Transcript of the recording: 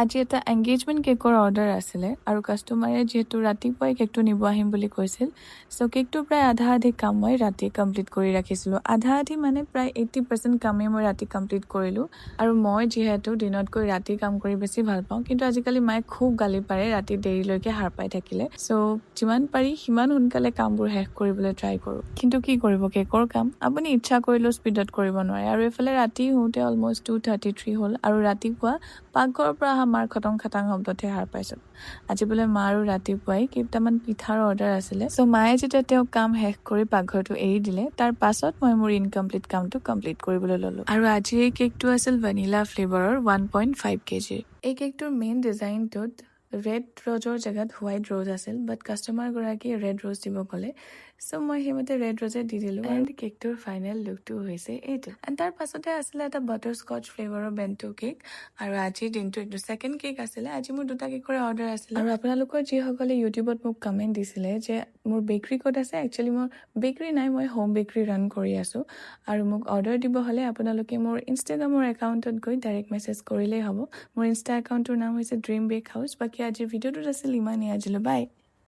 আজি এটা এংগেজমেণ্ট কেকৰ অৰ্ডাৰ আছিলে আৰু কাষ্টমাৰে যিহেতু ৰাতিপুৱাই কেকটো নিব আহিম বুলি কৈছিল চ' কেকটো প্ৰায় আধা কাম মই ৰাতি কমপ্লিট কৰি ৰাখিছিলোঁ। আধা মানে প্ৰায় 80% কামেই মই ৰাতি কমপ্লিট কৰিলোঁ। আৰু মই যিহেতু দিনতকৈ ৰাতি কাম কৰি বেছি ভাল পাওঁ, কিন্তু আজিকালি মায়ে খুব গালি পাৰে ৰাতি দেৰিলৈকে সাৰ পাই থাকিলে। চ' যিমান পাৰি সিমান সোনকালে কামবোৰ শেষ কৰিবলৈ ট্ৰাই কৰোঁ। কিন্তু কি কৰিব, কেকৰ কাম আপুনি ইচ্ছা কৰিলেও স্পীডত কৰিব নোৱাৰে। আৰু এইফালে ৰাতি হওঁতে অলমষ্ট 2:33 হ'ল আৰু ৰাতিপুৱা পাকঘৰৰ পৰা অহা মাৰ খটং খাটাং শব্দতহে সাৰ পাইছোঁ। আজি বোলে মাৰো ৰাতিপুৱাই কেইটামান পিঠাৰ অৰ্ডাৰ আছিলে। চ' মায়ে যেতিয়া তেওঁ কাম শেষ কৰি পাকঘৰটো এৰি দিলে, তাৰ পাছত মই মোৰ ইনকমপ্লিট কামটো কমপ্লিট কৰিবলৈ ল'লোঁ। আৰু আজিৰ এই কেকটো আছিল ভেনিলা ফ্লেভাৰৰ 1.5 kg। এই কেকটোৰ মেইন ডিজাইনটোত ৰেড ৰ'জৰ জেগাত হোৱাইট ৰ'জ আছিল, বাট কাষ্টমাৰগৰাকীয়ে ৰেড ৰ'জ দিব ক'লে। চ' মই সেইমতে ৰেড ৰ'জে দি দিলোঁ। এণ্ড কেকটোৰ ফাইনেল লুকটো হৈছে এইটো। এণ্ড তাৰ পাছতে আছিলে এটা বাটাৰ স্কচ ফ্লেভাৰৰ বেণ্টো কেক। আৰু আজিৰ দিনটো এইটো ছেকেণ্ড কেক আছিলে। আজি মোৰ 2টা কেকৰে অৰ্ডাৰ আছিলে। আৰু আপোনালোকৰ যিসকলে ইউটিউবত মোক কমেণ্ট দিছিলে যে মোৰ বেকাৰী ক'ত আছে, একচুৱেলি মোৰ বেকাৰী নাই, মই হোম বেকাৰী ৰান কৰি আছোঁ। আৰু মোক অৰ্ডাৰ দিব হ'লে আপোনালোকে মোৰ ইনষ্টাগ্ৰামৰ একাউণ্টত গৈ ডাইৰেক্ট মেছেজ কৰিলেই হ'ব। মোৰ ইনষ্টা একাউণ্টটোৰ নাম হৈছে ড্ৰিম বেক হাউচ। বাকী আজিৰ ভিডিঅ'টোত আছিল ইমানেই। আজিলৈ বাই।